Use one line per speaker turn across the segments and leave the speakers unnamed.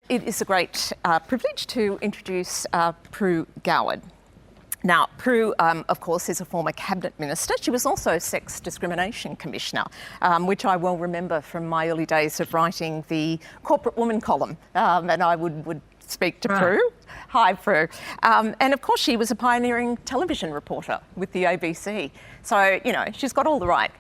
It is a great privilege to introduce Prue Goward. Now, Prue, of course, is a former Cabinet Minister. She was also Sex Discrimination Commissioner, which I well remember from my early days of writing the Corporate Woman column, and I would speak to Prue. Hi, Prue. And of course, she was a pioneering television reporter with the ABC. So, you know, she's got all the right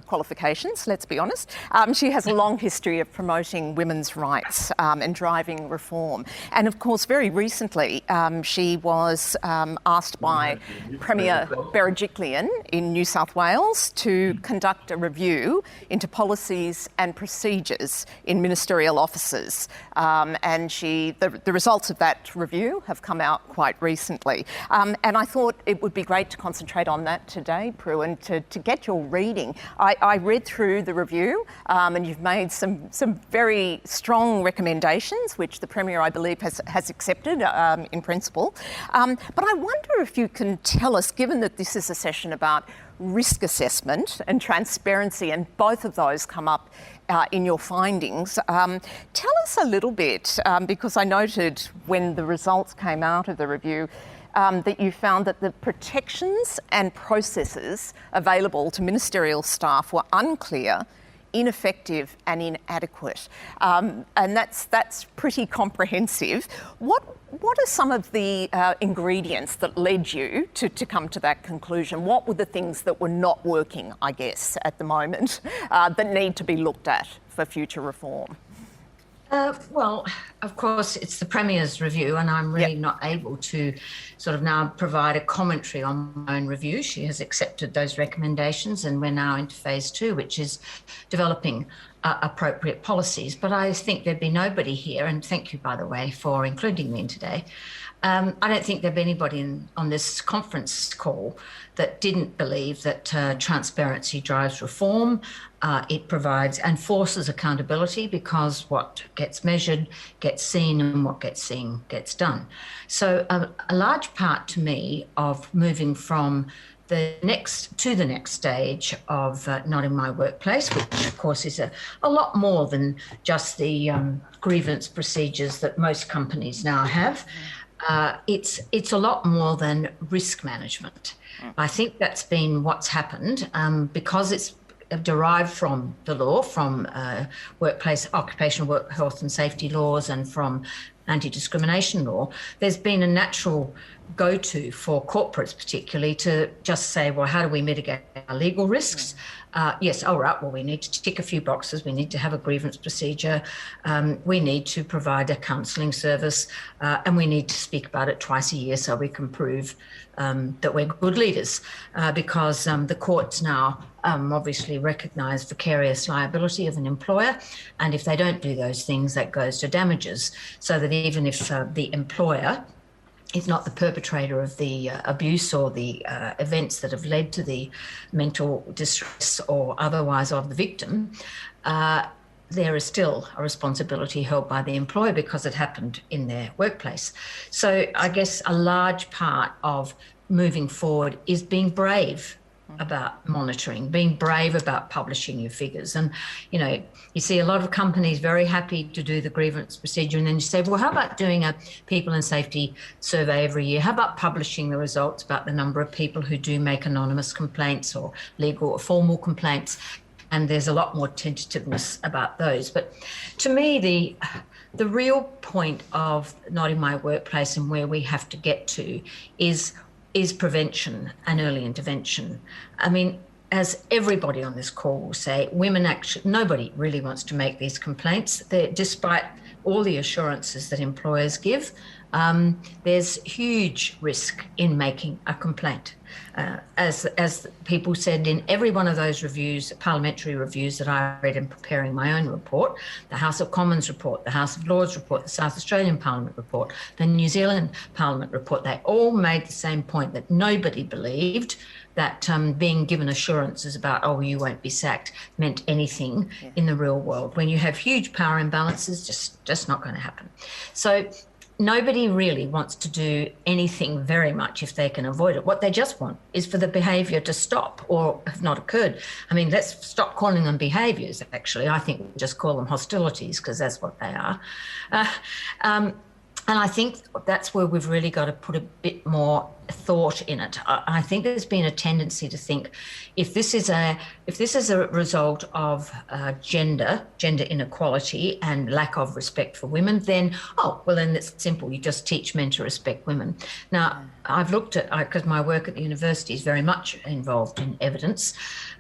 qualifications, let's be honest. She has a long history of promoting women's rights and driving reform. And of course, very recently, she was asked by Premier Berejiklian in New South Wales to conduct a review into policies and procedures in ministerial offices. And the results of that review have come out quite recently. And I thought it would be great to concentrate on that today, Prue, and to get your reading. I read through the review and you've made some very strong recommendations, which the Premier, I believe, has accepted in principle. But I wonder if you can tell us, given that this is a session about risk assessment and transparency, and both of those come up in your findings, tell us a little bit, because I noted when the results came out of the review, that you found that the protections and processes available to ministerial staff were unclear, ineffective and inadequate. And that's pretty comprehensive. What are some of the ingredients that led you to come to that conclusion? What were the things that were not working, I guess, at the moment, that need to be looked at for future reform?
Well, of course, it's the Premier's review, and I'm really not able to sort of now provide a commentary on my own review. She has accepted those recommendations, and we're now into phase 2, which is developing appropriate policies. But I think there'd be nobody here, and thank you, by the way, for including me in today. I don't think there'd be anybody on this conference call that didn't believe that transparency drives reform. It provides and forces accountability, because what gets measured gets seen, and what gets seen gets done. So a large part to me of moving from the next stage of Not In My Workplace, which of course is a lot more than just the grievance procedures that most companies now have. It's a lot more than risk management. I think that's been what's happened, because it's derived from the law, from workplace, occupational health and safety laws, and from anti-discrimination law. There's been a natural go-to for corporates particularly to just say, well, how do we mitigate our legal risks? Yes, all right, well, we need to tick a few boxes. We need to have a grievance procedure. We need to provide a counselling service, and we need to speak about it twice a year so we can prove that we're good leaders, because the courts now obviously recognise vicarious liability of an employer, and if they don't do those things, that goes to damages, so that even if the employer is not the perpetrator of the abuse or the events that have led to the mental distress or otherwise of the victim, there is still a responsibility held by the employer because it happened in their workplace. So I guess a large part of moving forward is being brave about monitoring, being brave about publishing your figures. And, you know, you see a lot of companies very happy to do the grievance procedure, and then you say, well, how about doing a people and safety survey every year? How about publishing the results about the number of people who do make anonymous complaints or legal or formal complaints? And there's a lot more tentativeness about those. But to me, the real point of Not In My Workplace and where we have to get to is prevention and early intervention. I mean, as everybody on this call will say, women actually, nobody really wants to make these complaints. Despite all the assurances that employers give, there's huge risk in making a complaint. As people said in every one of those reviews, parliamentary reviews that I read in preparing my own report, the House of Commons report, the House of Lords report, the South Australian Parliament report, the New Zealand Parliament report, they all made the same point, that nobody believed that being given assurances about, oh, you won't be sacked, meant anything in the real world. When you have huge power imbalances, just not going to happen. So nobody really wants to do anything very much if they can avoid it. What they just want is for the behaviour to stop or have not occurred. I mean, let's stop calling them behaviours, actually. I think we just call them hostilities, because that's what they are. And I think that's where we've really got to put a bit more thought in it. I think there's been a tendency to think if this is a result of gender inequality and lack of respect for women, then then it's simple. You just teach men to respect women. Now, I've looked at, because my work at the university is very much involved in evidence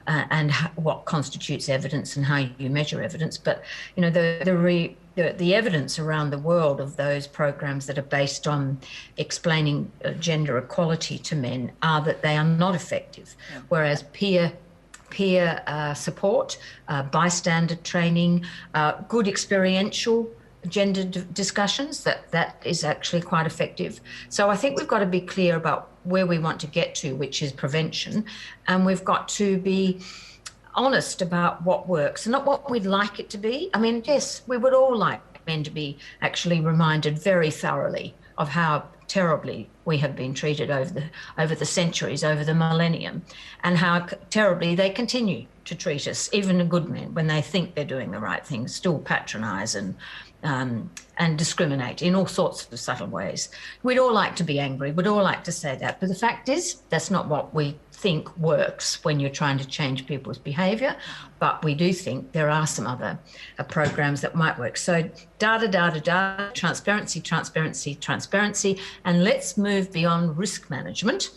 and what constitutes evidence and how you measure evidence. But the evidence around the world of those programs that are based on explaining gender equality to men are that they are not effective, whereas peer support, bystander training, good experiential gender discussions, that is actually quite effective. So I think we've got to be clear about where we want to get to, which is prevention, and we've got to be honest about what works and not what we'd like it to be. I mean, yes, we would all like men to be actually reminded very thoroughly of how terribly we have been treated over the centuries, over the millennium, and how terribly they continue to treat us, even the good men, when they think they're doing the right thing, still patronise and discriminate in all sorts of subtle ways. We'd all like to be angry, we'd all like to say that, but the fact is that's not what we think works when you're trying to change people's behaviour. But we do think there are some other programs that might work. So data, transparency, and let's move beyond risk management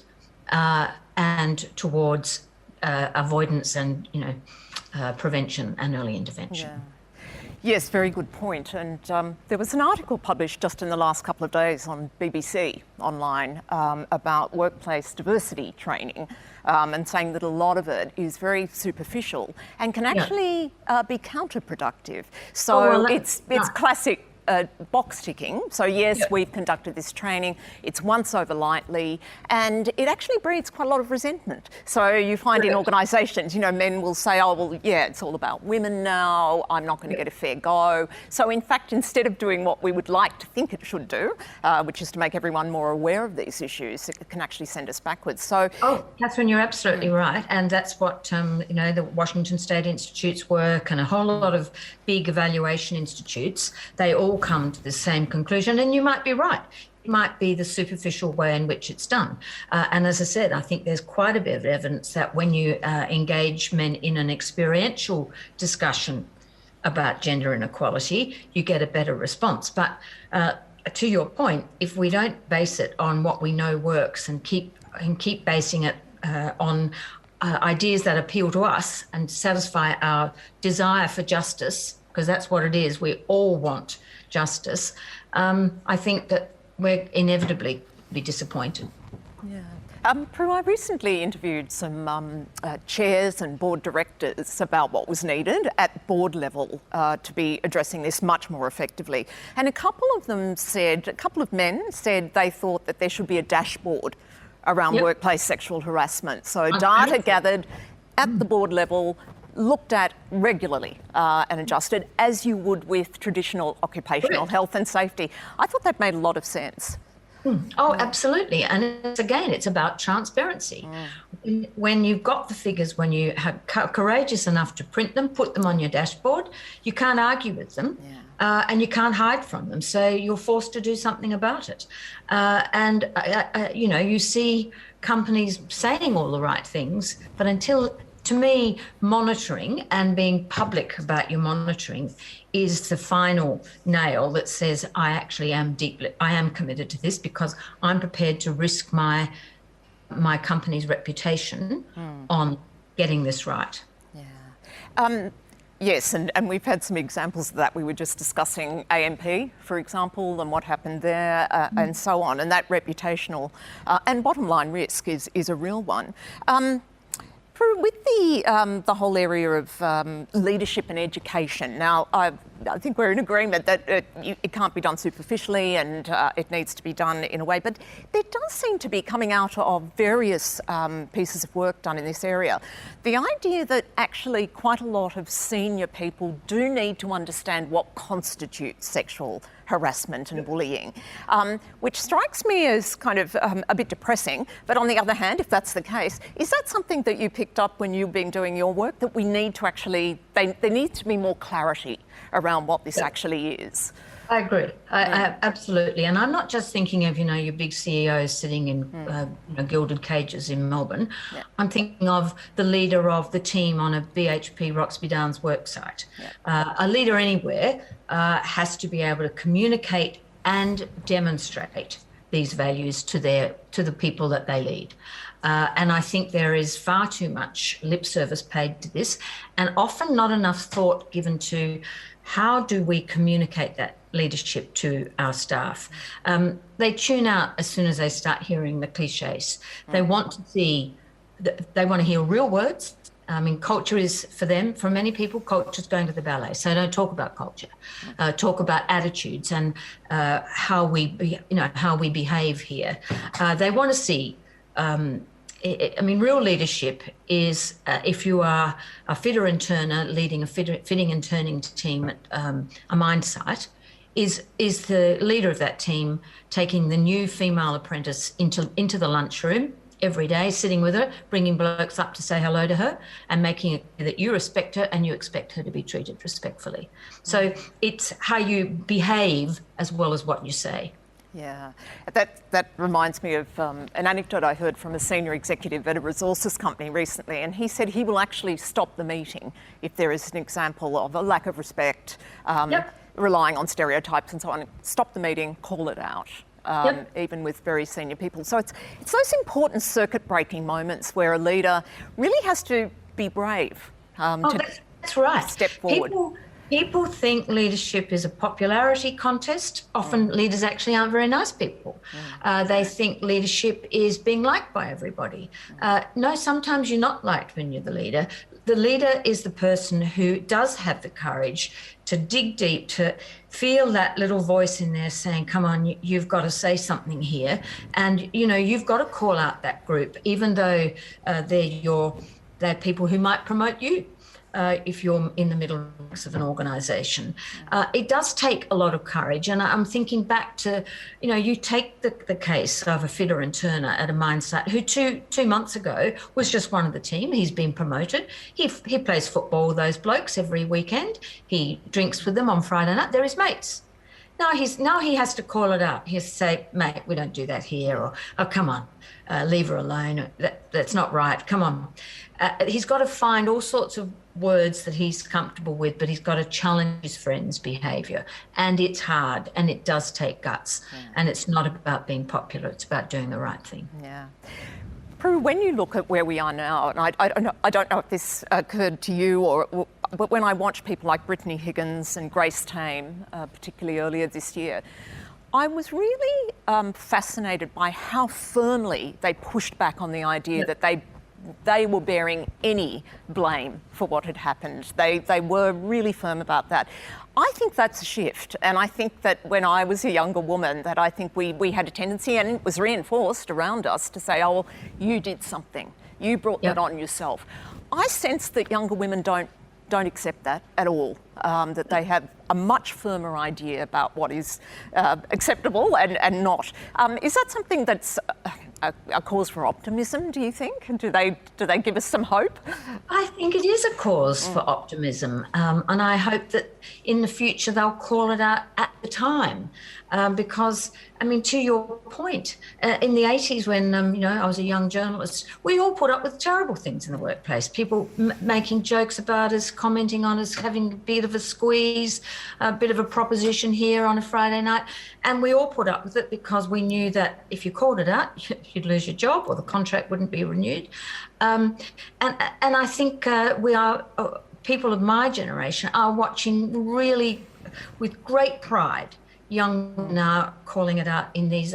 and towards avoidance and prevention and early intervention.
Yeah. Yes, very good point. And there was an article published just in the last couple of days on BBC Online about workplace diversity training and saying that a lot of it is very superficial and can actually be counterproductive. So it's classic box ticking. So yes, we've conducted this training, it's once over lightly, and it actually breeds quite a lot of resentment. So you find in organisations, men will say, it's all about women now, I'm not going to get a fair go. So in fact, instead of doing what we would like to think it should do, which is to make everyone more aware of these issues, it can actually send us backwards. So,
Catherine, you're absolutely right. And that's what, the Washington State Institute's work and a whole lot of big evaluation institutes, they all come to the same conclusion. And you might be right. It might be the superficial way in which it's done. And as I said, I think there's quite a bit of evidence that when you engage men in an experiential discussion about gender inequality, you get a better response. But to your point, if we don't base it on what we know works and keep basing it on ideas that appeal to us and satisfy our desire for justice, because that's what it is, we all want justice, I think that we're inevitably be disappointed.
Yeah. Prue, I recently interviewed some chairs and board directors about what was needed at board level to be addressing this much more effectively. And a couple of men said they thought that there should be a dashboard around workplace sexual harassment. So data gathered at the board level, looked at regularly and adjusted as you would with traditional occupational health and safety. I thought that made a lot of sense.
Absolutely. And it's about transparency. When you've got the figures, when you have courageous enough to print them, put them on your dashboard, you can't argue with them and you can't hide from them. So you're forced to do something about it. You see companies saying all the right things, but to me, monitoring and being public about your monitoring is the final nail that says I am committed to this because I'm prepared to risk my company's reputation on getting this right.
Yeah. Yes, and we've had some examples of that. We were just discussing AMP, for example, and what happened there and so on. And that reputational and bottom line risk is a real one. with the whole area of leadership and education, now I think we're in agreement that it can't be done superficially and it needs to be done in a way, but there does seem to be, coming out of various pieces of work done in this area, the idea that actually quite a lot of senior people do need to understand what constitutes sexual harassment and bullying, which strikes me as kind of a bit depressing. But on the other hand, if that's the case, is that something that you picked up when you've been doing your work, that we need to actually, there needs to be more clarity around what this actually is?
I agree. I absolutely. And I'm not just thinking of, your big CEOs sitting in gilded cages in Melbourne. Yeah. I'm thinking of the leader of the team on a BHP Roxby Downs worksite. Yeah. A leader anywhere has to be able to communicate and demonstrate these values to the people that they lead. And I think there is far too much lip service paid to this, and often not enough thought given to how do we communicate that leadership to our staff. They tune out as soon as they start hearing the cliches. They want to they want to hear real words. I mean, culture is, for them, for many people, culture is going to the ballet. So don't talk about culture. Talk about attitudes and how we behave here. They want to see. Real leadership is if you are a fitter and turner leading a fitting and turning team at a mine site, is the leader of that team taking the new female apprentice into the lunchroom every day, sitting with her, bringing blokes up to say hello to her, and making it clear that you respect her and you expect her to be treated respectfully. So it's how you behave as well as what you say.
Yeah, that reminds me of an anecdote I heard from a senior executive at a resources company recently, and he said he will actually stop the meeting if there is an example of a lack of respect, relying on stereotypes and so on. Stop the meeting, call it out. Even with very senior people. So it's those important circuit-breaking moments where a leader really has to be brave
that's right.
Step forward.
People think leadership is a popularity contest. Often leaders actually aren't very nice people. They think leadership is being liked by everybody. No, sometimes you're not liked when you're the leader. The leader is the person who does have the courage to dig deep, to feel that little voice in there saying, come on, you've got to say something here. And, you've got to call out that group, even though they're people who might promote you. If you're in the middle of an organisation. It does take a lot of courage. And I'm thinking back to, you take the case of a fitter and turner at a mine site who two months ago was just one of the team. He's been promoted. He plays football with those blokes every weekend. He drinks with them on Friday night. They're his mates. Now he has to call it out. He has to say, mate, we don't do that here, or, oh, come on, leave her alone. That's not right. Come on. He's got to find all sorts of words that he's comfortable with, but he's got to challenge his friends' behaviour. And it's hard, and it does take guts. And it's not about being popular. It's about doing the right thing.
Yeah. Prue, when you look at where we are now, and I don't know if this occurred to you, but when I watch people like Brittany Higgins and Grace Tame, particularly earlier this year, I was really fascinated by how firmly they pushed back on the idea that they were bearing any blame for what had happened. They were really firm about that. I think that's a shift, and I think that when I was a younger woman, that I think we had a tendency, and it was reinforced around us, to say, oh, well, you did something. You brought that on yourself. I sense that younger women don't accept that at all, that they have a much firmer idea about what is acceptable and not. Is that something that's a cause for optimism, do you think? And do they give us some hope?
I think it is a cause for optimism, and I hope that in the future they'll call it out at the time, because, I mean, to your point, in the 80s when I was a young journalist, we all put up with terrible things in the workplace. People making jokes about us, commenting on us, having a bit of a squeeze, a bit of a proposition here on a Friday night, and we all put up with it because we knew that if you called it out, you'd lose your job or the contract wouldn't be renewed. And I think people of my generation are watching really with great pride young now calling it out in these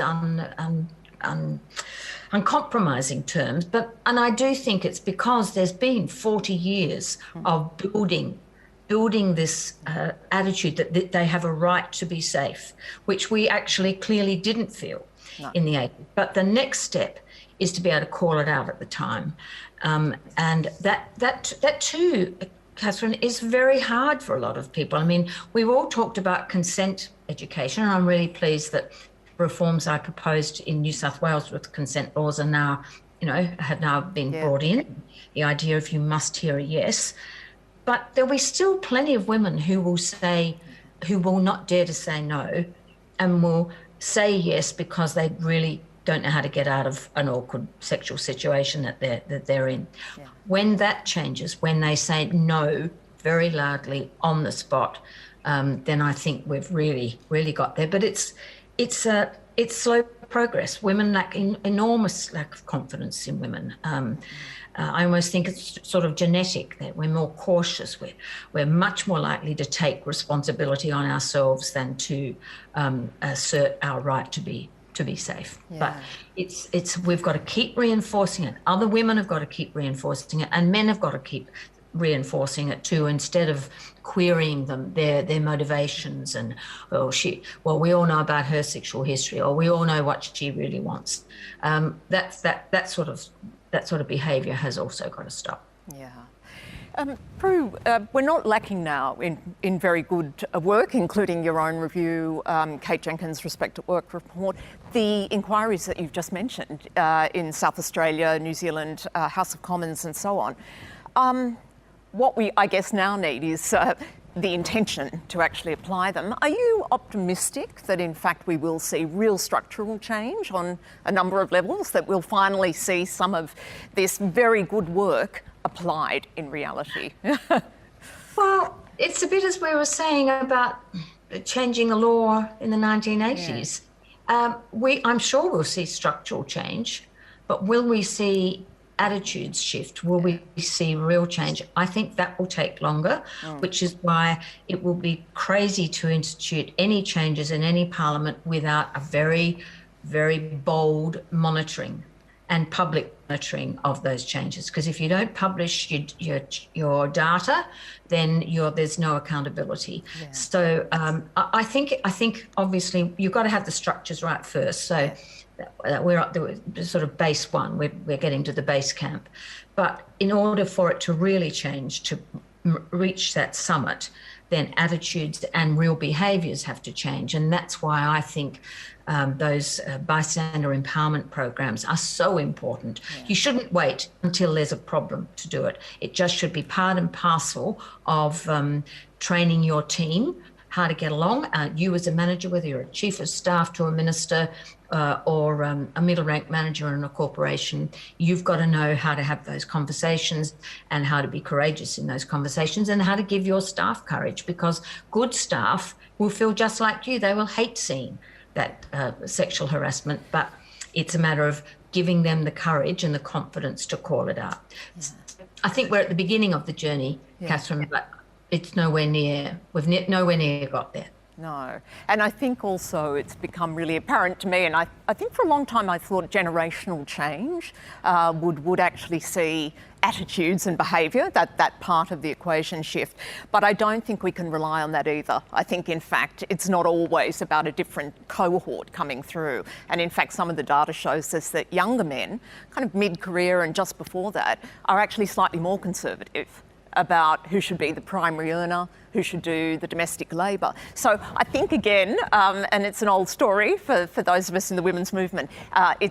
uncompromising terms. And I do think it's because there's been 40 years of building this attitude that they have a right to be safe, which we actually clearly didn't feel in the 80s. But the next step is to be able to call it out at the time. And that too, Catherine, is very hard for a lot of people. I mean, we've all talked about consent education, and I'm really pleased that reforms I proposed in New South Wales with consent laws are now, have now been brought in. The idea of you must hear a yes. But there'll be still plenty of women who will not dare to say no and will say yes because they really don't know how to get out of an awkward sexual situation that they're in. Yeah. When that changes, when they say no very loudly on the spot, then I think we've really, really got there. But it's slow progress. Women lack enormous lack of confidence in women. I almost think it's sort of genetic that we're more cautious. We're much more likely to take responsibility on ourselves than to assert our right to be safe. Yeah. But we've got to keep reinforcing it. Other women have got to keep reinforcing it, and men have got to keep reinforcing it too, instead of querying them, their motivations and we all know about her sexual history, or we all know what she really wants. That sort of behaviour has also got to stop.
Yeah. Prue, we're not lacking now in very good work, including your own review, Kate Jenkins' Respect at Work report, the inquiries that you've just mentioned in South Australia, New Zealand, House of Commons and so on. What we, I guess, now need is the intention to actually apply them. Are you optimistic that, in fact, we will see real structural change on a number of levels, that we'll finally see some of this very good work applied in reality?
Well, it's a bit as we were saying about changing the law in the 1980s. Yeah. I'm sure we'll see structural change, but will we see attitudes shift? Will we see real change? I think that will take longer, which is why it will be crazy to institute any changes in any parliament without a very, very bold monitoring and public monitoring of those changes. Because if you don't publish your data, then there's no accountability. Yeah. So I think obviously you've got to have the structures right first. So we're up the sort of base one. We're getting to the base camp, but in order for it to really change, to reach that summit, then attitudes and real behaviours have to change, and that's why I think those bystander empowerment programs are so important. Yeah. You shouldn't wait until there's a problem to do it. It just should be part and parcel of training your team how to get along. You as a manager, whether you're a chief of staff to a minister or a middle-ranked manager in a corporation, you've got to know how to have those conversations and how to be courageous in those conversations and how to give your staff courage, because good staff will feel just like you. They will hate seeing that sexual harassment, but it's a matter of giving them the courage and the confidence to call it out. Yeah. I think we're at the beginning of the journey, Catherine, but it's nowhere near, we've nowhere near got there.
No. And I think also it's become really apparent to me, and I think for a long time I thought generational change would actually see attitudes and behaviour, that part of the equation shift. But I don't think we can rely on that either. I think, in fact, it's not always about a different cohort coming through. And in fact, some of the data shows us that younger men, kind of mid-career and just before that, are actually slightly more conservative about who should be the primary earner, who should do the domestic labour. So I think, again, and it's an old story for those of us in the women's movement,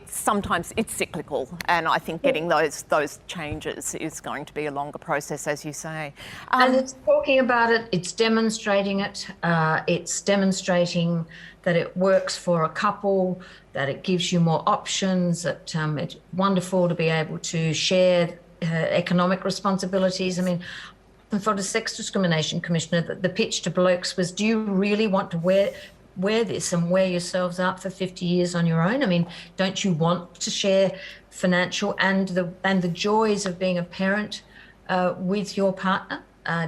sometimes it's cyclical, and I think getting those changes is going to be a longer process, as you say.
And it's talking about it, it's demonstrating it, it's demonstrating that it works for a couple, that it gives you more options, that it's wonderful to be able to share economic responsibilities. I mean, for the Sex Discrimination Commissioner, the pitch to blokes was, do you really want to wear this and wear yourselves out for 50 years on your own? I mean, don't you want to share financial and the joys of being a parent with your partner?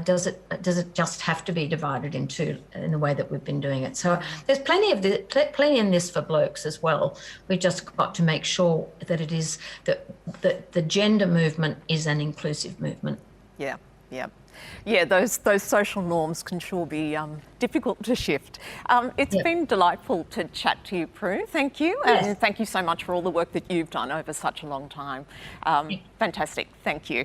does it just have to be divided into in the way that we've been doing it? So there's plenty in this for blokes as well. We just got to make sure that it is that the gender movement is an inclusive movement.
Yeah, yeah. Yeah, those social norms can sure be difficult to shift. It's been delightful to chat to you, Prue. Thank you.
Yes.
And thank you so much for all the work that you've done over such a long time. Fantastic. Thank you.